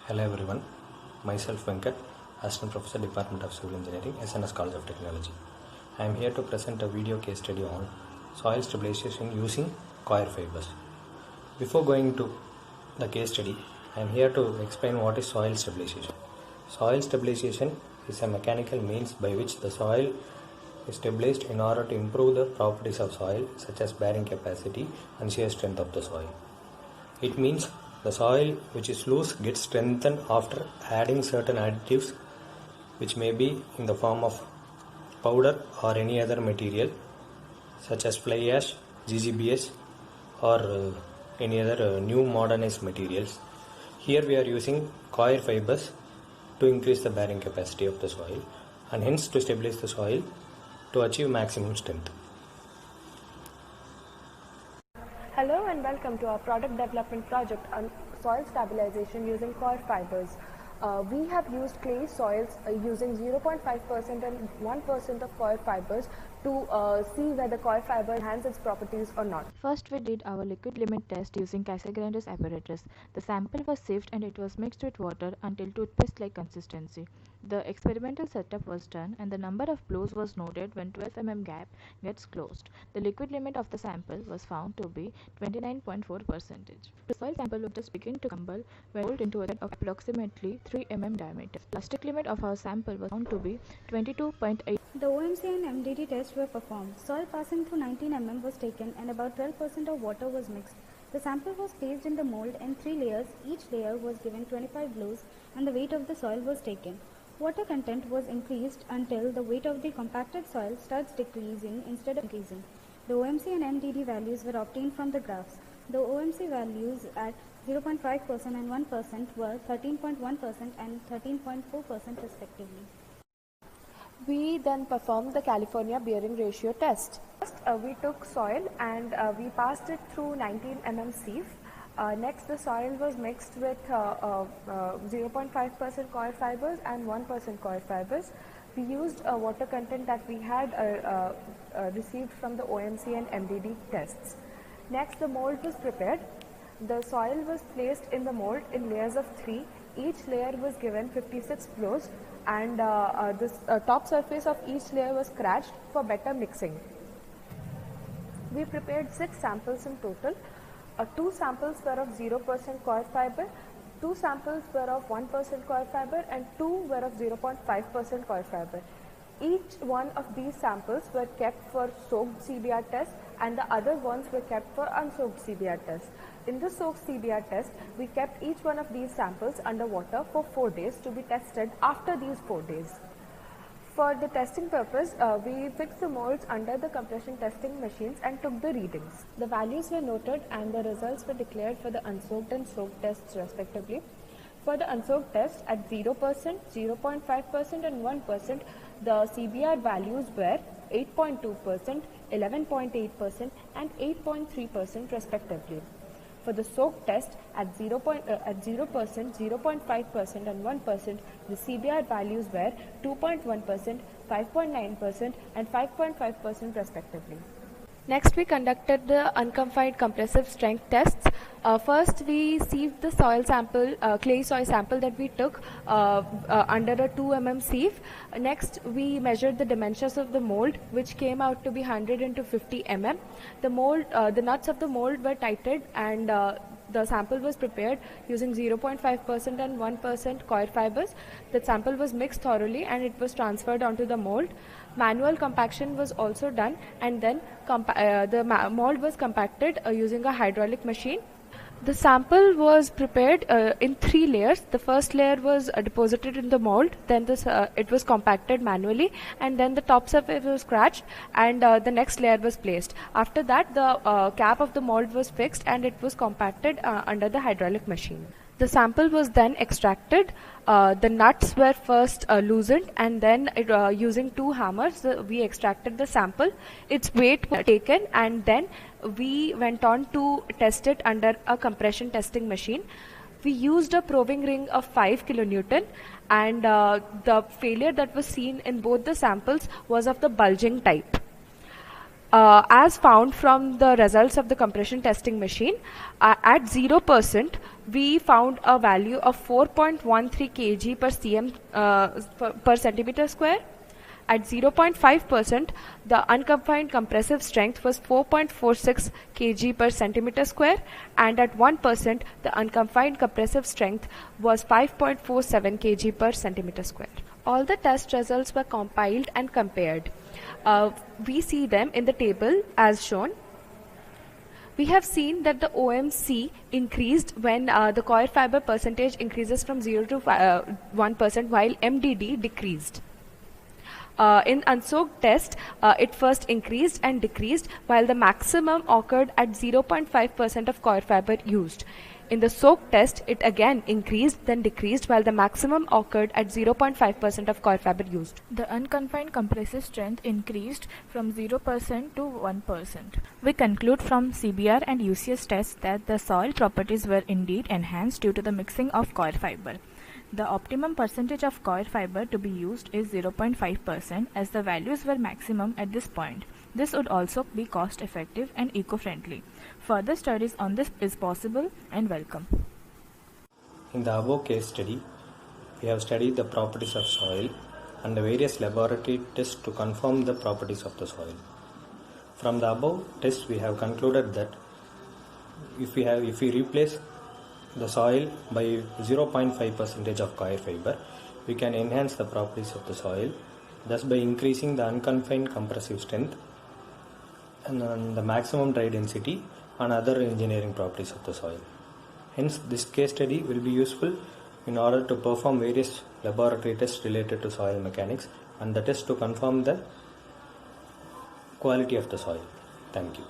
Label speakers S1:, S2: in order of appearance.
S1: Hello everyone, myself Venkat, Assistant Professor, Department of Civil Engineering, SNS College of Technology. I am here to present a video case study on soil stabilization using coir fibers. Before going to the case study, I am here to explain what is soil stabilization. Soil stabilization is a mechanical means by which the soil is stabilized in order to improve the properties of soil such as bearing capacity and shear strength of the soil. It means the soil which is loose gets strengthened after adding certain additives which may be in the form of powder or any other material such as fly ash, GGBS or any other new modernized materials. Here we are using coir fibers to increase the bearing capacity of the soil and hence to stabilize the soil to achieve maximum strength.
S2: Hello and welcome to our product development project on soil stabilization using coir fibers. We have used clay soils using 0.5% and 1% of coir fibers to see whether coir fiber enhances its properties or not.
S3: First, we did our liquid limit test using Casagrande apparatus. The sample was sieved and it was mixed with water until toothpaste-like consistency. The experimental setup was done and the number of blows was noted when 12 mm gap gets closed. The liquid limit of the sample was found to be 29.4%. The soil sample would just begin to crumble when rolled into a thread of approximately 3 mm diameter. The plastic limit of our sample was found to be 22.8.
S4: The OMC and MDD tests were performed. Soil passing through 19 mm was taken and about 12% of water was mixed. The sample was placed in the mold in 3 layers. Each layer was given 25 blows and the weight of the soil was taken. Water content was increased until the weight of the compacted soil starts decreasing instead of increasing. The OMC and MDD values were obtained from the graphs. The OMC values at 0.5% and 1% were 13.1% and 13.4% respectively.
S2: We then performed the California bearing ratio test. First, we took soil and we passed it through 19 mm sieve. Next, the soil was mixed with 0.5% coir fibers and 1% coir fibers. We used water content that we had received from the OMC and MDD tests. Next, the mold was prepared. The soil was placed in the mold in layers of 3. Each layer was given 56 blows and the top surface of each layer was scratched for better mixing. We prepared 6 samples in total. 2 samples were of 0% coir fiber, 2 samples were of 1% coir fiber and 2 were of 0.5% coir fiber. Each one of these samples were kept for soaked CBR test and the other ones were kept for unsoaked CBR test. In the soaked CBR test, we kept each one of these samples under water for 4 days to be tested after these 4 days. For the testing purpose, we fixed the molds under the compression testing machines and took the readings. The values were noted and the results were declared for the unsoaked and soaked tests respectively. For the unsoaked test at 0%, 0.5% and 1%, the CBR values were 8.2%, 11.8% and 8.3% respectively. For the soaked test at 0%, 0.5% and 1%, the CBR values were 2.1%, 5.9% and 5.5% respectively. Next, we conducted the unconfined compressive strength tests. First, we sieved the soil sample, clay soil sample that we took under a 2 mm sieve. Next, we measured the dimensions of the mold, which came out to be 100 into 50 mm. The mold, the nuts of the mold were tightened and the sample was prepared using 0.5% and 1% coir fibers. The sample was mixed thoroughly and it was transferred onto the mold. Manual compaction was also done and then the mold was compacted using a hydraulic machine. The sample was prepared in 3 layers. The first layer was deposited in the mold, then it was compacted manually and then the top surface was scratched and the next layer was placed. After that, the cap of the mold was fixed and it was compacted under the hydraulic machine. The sample was then extracted. The nuts were first loosened and then using 2 hammers we extracted the sample. Its weight was taken and then we went on to test it under a compression testing machine. We used a probing ring of 5 kilonewton and the failure that was seen in both the samples was of the bulging type. As found from the results of the compression testing machine, at 0%, we found a value of 4.13 kg per cm per centimeter square. At 0.5%, the unconfined compressive strength was 4.46 kg per centimeter square, and at 1%, the unconfined compressive strength was 5.47 kg per centimeter square. All the test results were compiled and compared. We see them in the table as shown. We have seen that the OMC increased when the coir fiber percentage increases from 0 to 1%, while MDD decreased. In unsoaked test, it first increased and decreased, while the maximum occurred at 0.5% of coir fiber used. In the soaked test, it again increased, then decreased, while the maximum occurred at 0.5% of coir fiber used.
S3: The unconfined compressive strength increased from 0% to 1%. We conclude from CBR and UCS tests that the soil properties were indeed enhanced due to the mixing of coir fiber. The optimum percentage of coir fiber to be used is 0.5%, as the values were maximum at this point. This would also be cost effective and eco-friendly. Further studies on this is possible and welcome.
S1: In the above case study, we have studied the properties of soil and the various laboratory tests to confirm the properties of the soil. From the above tests, we have concluded that if we replace the soil by 0.5% of coir fiber, we can enhance the properties of the soil, thus by increasing the unconfined compressive strength and the maximum dry density and other engineering properties of the soil. Hence, this case study will be useful in order to perform various laboratory tests related to soil mechanics and the test to confirm the quality of the soil. Thank you.